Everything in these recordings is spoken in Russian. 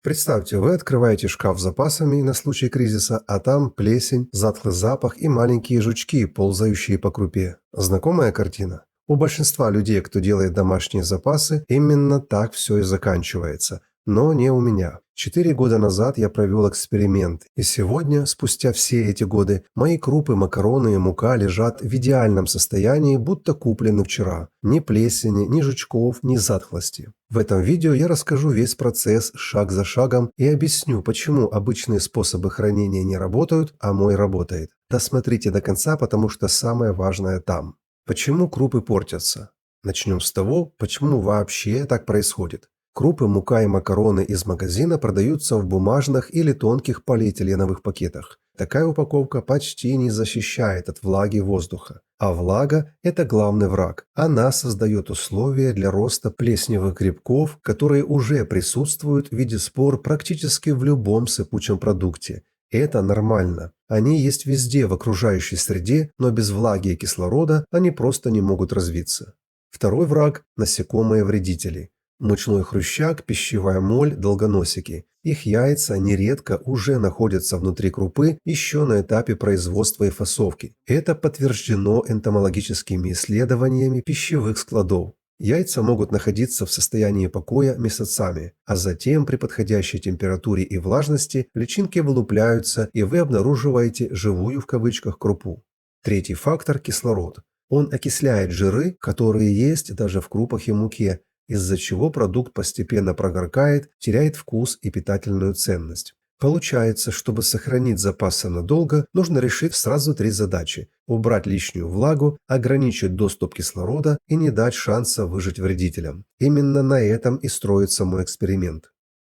Представьте, вы открываете шкаф с запасами на случай кризиса, а там плесень, затхлый запах и маленькие жучки, ползающие по крупе. Знакомая картина? У большинства людей, кто делает домашние запасы, именно так все и заканчивается. Но не у меня. 4 года назад я провел эксперимент, и сегодня, спустя все эти годы, мои крупы, макароны и мука лежат в идеальном состоянии, будто куплены вчера. Ни плесени, ни жучков, ни затхлости. В этом видео я расскажу весь процесс шаг за шагом и объясню, почему обычные способы хранения не работают, а мой работает. Досмотрите до конца, потому что самое важное там. Почему крупы портятся? Начнем с того, почему вообще так происходит. Крупы, мука и макароны из магазина продаются в бумажных или тонких полиэтиленовых пакетах. Такая упаковка почти не защищает от влаги воздуха. А влага – это главный враг. Она создает условия для роста плесневых грибков, которые уже присутствуют в виде спор практически в любом сыпучем продукте. Это нормально. Они есть везде в окружающей среде, но без влаги и кислорода они просто не могут развиться. Второй враг – насекомые-вредители. Мучной хрущак, пищевая моль, долгоносики. Их яйца нередко уже находятся внутри крупы еще на этапе производства и фасовки. Это подтверждено энтомологическими исследованиями пищевых складов. Яйца могут находиться в состоянии покоя месяцами, а затем при подходящей температуре и влажности личинки вылупляются, и вы обнаруживаете «живую» в кавычках крупу. Третий фактор – кислород. Он окисляет жиры, которые есть даже в крупах и муке, из-за чего продукт постепенно прогоркает, теряет вкус и питательную ценность. Получается, чтобы сохранить запасы надолго, нужно решить сразу 3 задачи – убрать лишнюю влагу, ограничить доступ кислорода и не дать шанса выжить вредителям. Именно на этом и строится мой эксперимент.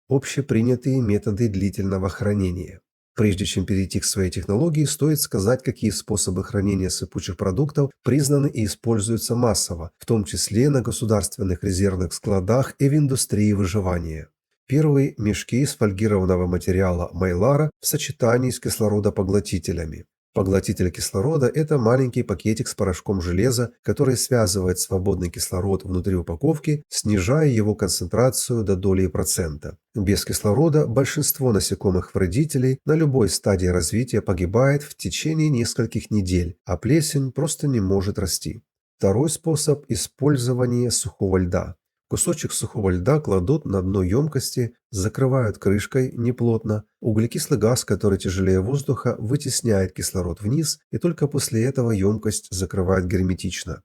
Общепринятые методы длительного хранения. Прежде чем перейти к своей технологии, стоит сказать, какие способы хранения сыпучих продуктов признаны и используются массово, в том числе на государственных резервных складах и в индустрии выживания. Первый – мешки из фольгированного материала майлара в сочетании с кислородопоглотителями. Поглотитель кислорода – это маленький пакетик с порошком железа, который связывает свободный кислород внутри упаковки, снижая его концентрацию до доли процента. Без кислорода большинство насекомых-вредителей на любой стадии развития погибает в течение нескольких недель, а плесень просто не может расти. Второй способ – использование сухого льда. Кусочек сухого льда кладут на дно емкости, закрывают крышкой неплотно. Углекислый газ, который тяжелее воздуха, вытесняет кислород вниз, и только после этого емкость закрывают герметично.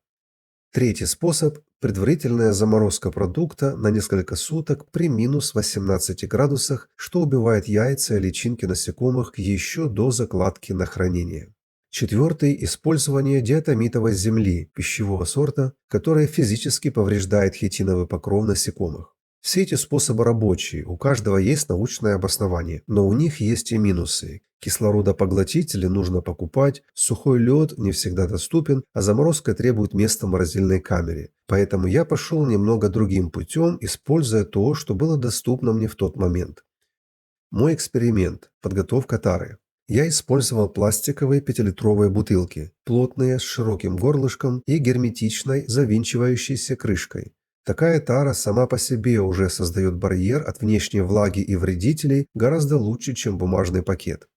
Третий способ – предварительная заморозка продукта на несколько суток при минус 18 градусах, что убивает яйца и личинки насекомых еще до закладки на хранение. Четвертый – использование диатомитовой земли пищевого сорта, которая физически повреждает хитиновый покров насекомых. Все эти способы рабочие, у каждого есть научное обоснование, но у них есть и минусы. Кислородопоглотители нужно покупать, сухой лед не всегда доступен, а заморозка требует места в морозильной камере. Поэтому я пошел немного другим путем, используя то, что было доступно мне в тот момент. Мой эксперимент – подготовка тары. Я использовал пластиковые 5-литровые бутылки, плотные, с широким горлышком и герметичной, завинчивающейся крышкой. Такая тара сама по себе уже создает барьер от внешней влаги и вредителей гораздо лучше, чем бумажный пакет.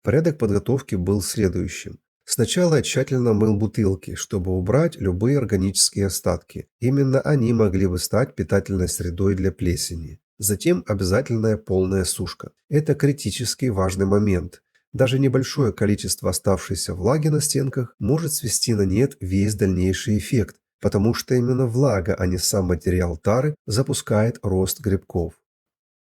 Порядок подготовки был следующим. Сначала я тщательно мыл бутылки, чтобы убрать любые органические остатки. Именно они могли бы стать питательной средой для плесени. Затем обязательная полная сушка. Это критически важный момент. Даже небольшое количество оставшейся влаги на стенках может свести на нет весь дальнейший эффект, потому что именно влага, а не сам материал тары, запускает рост грибков.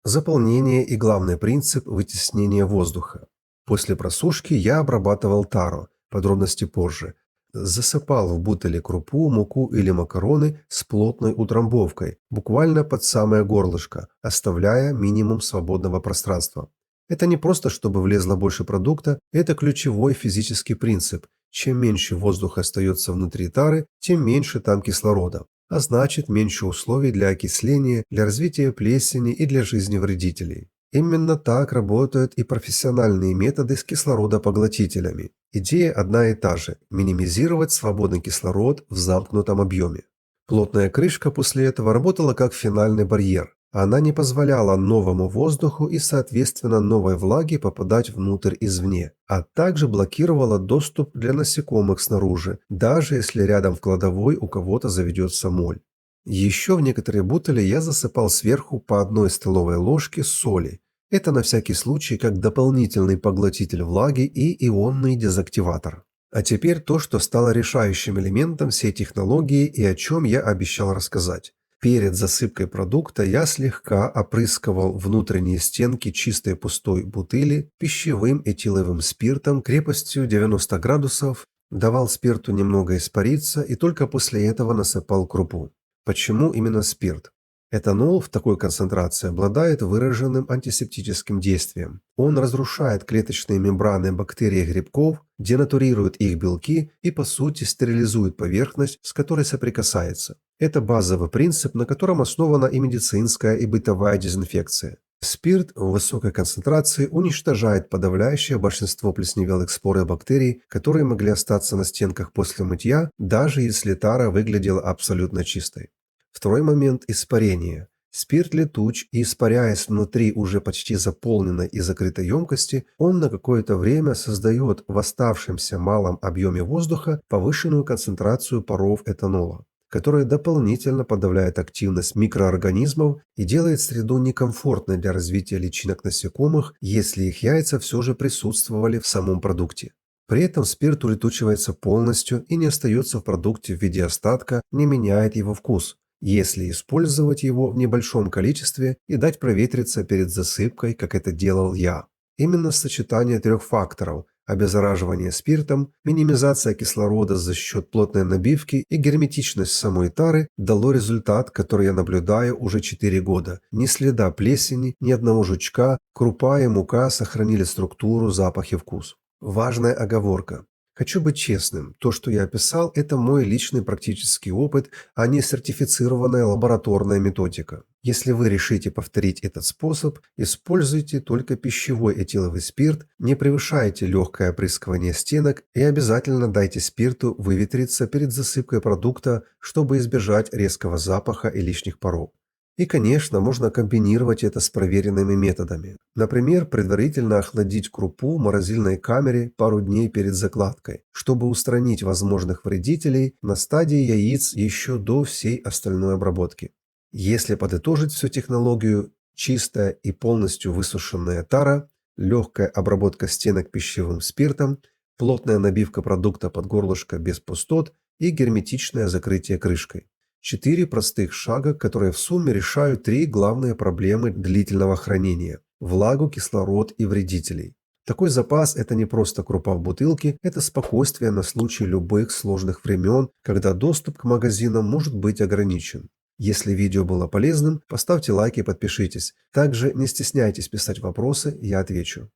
Заполнение и главный принцип вытеснения воздуха. После просушки я обрабатывал тару, подробности позже. Засыпал в бутыли крупу, муку или макароны с плотной утрамбовкой, буквально под самое горлышко, оставляя минимум свободного пространства. Это не просто, чтобы влезло больше продукта, это ключевой физический принцип. Чем меньше воздуха остается внутри тары, тем меньше там кислорода, а значит меньше условий для окисления, для развития плесени и для жизни вредителей. Именно так работают и профессиональные методы с кислородопоглотителями. Идея одна и та же – минимизировать свободный кислород в замкнутом объеме. Плотная крышка после этого работала как финальный барьер. Она не позволяла новому воздуху и, соответственно, новой влаге попадать внутрь извне, а также блокировала доступ для насекомых снаружи, даже если рядом в кладовой у кого-то заведется моль. Еще в некоторые бутыли я засыпал сверху по 1 столовой ложке соли. Это на всякий случай как дополнительный поглотитель влаги и ионный дезактиватор. А теперь то, что стало решающим элементом всей технологии и о чем я обещал рассказать. Перед засыпкой продукта я слегка опрыскивал внутренние стенки чистой пустой бутыли пищевым этиловым спиртом крепостью 90 градусов, давал спирту немного испариться и только после этого насыпал крупу. Почему именно спирт? Этанол в такой концентрации обладает выраженным антисептическим действием. Он разрушает клеточные мембраны бактерий и грибков, денатурирует их белки и, по сути, стерилизует поверхность, с которой соприкасается. Это базовый принцип, на котором основана и медицинская, и бытовая дезинфекция. Спирт в высокой концентрации уничтожает подавляющее большинство плесневелых спор и бактерий, которые могли остаться на стенках после мытья, даже если тара выглядела абсолютно чистой. Второй момент – испарение. Спирт летуч, и испаряясь внутри уже почти заполненной и закрытой емкости, он на какое-то время создает в оставшемся малом объеме воздуха повышенную концентрацию паров этанола, которая дополнительно подавляет активность микроорганизмов и делает среду некомфортной для развития личинок насекомых, если их яйца все же присутствовали в самом продукте. При этом спирт улетучивается полностью и не остается в продукте в виде остатка, не меняет его вкус, если использовать его в небольшом количестве и дать проветриться перед засыпкой, как это делал я. Именно сочетание 3 факторов – обеззараживание спиртом, минимизация кислорода за счет плотной набивки и герметичность самой тары дало результат, который я наблюдаю уже 4 года. Ни следа плесени, ни одного жучка, крупа и мука сохранили структуру, запах и вкус. Важная оговорка. Хочу быть честным, то, что я описал, это мой личный практический опыт, а не сертифицированная лабораторная методика. Если вы решите повторить этот способ, используйте только пищевой этиловый спирт, не превышайте легкое опрыскивание стенок и обязательно дайте спирту выветриться перед засыпкой продукта, чтобы избежать резкого запаха и лишних паров. И, конечно, можно комбинировать это с проверенными методами. Например, предварительно охладить крупу в морозильной камере пару дней перед закладкой, чтобы устранить возможных вредителей на стадии яиц еще до всей остальной обработки. Если подытожить всю технологию, чистая и полностью высушенная тара, легкая обработка стенок пищевым спиртом, плотная набивка продукта под горлышко без пустот и герметичное закрытие крышкой. 4 простых шага, которые в сумме решают 3 главные проблемы длительного хранения – влагу, кислород и вредителей. Такой запас – это не просто крупа в бутылке, это спокойствие на случай любых сложных времен, когда доступ к магазинам может быть ограничен. Если видео было полезным, поставьте лайк и подпишитесь. Также не стесняйтесь писать вопросы, я отвечу.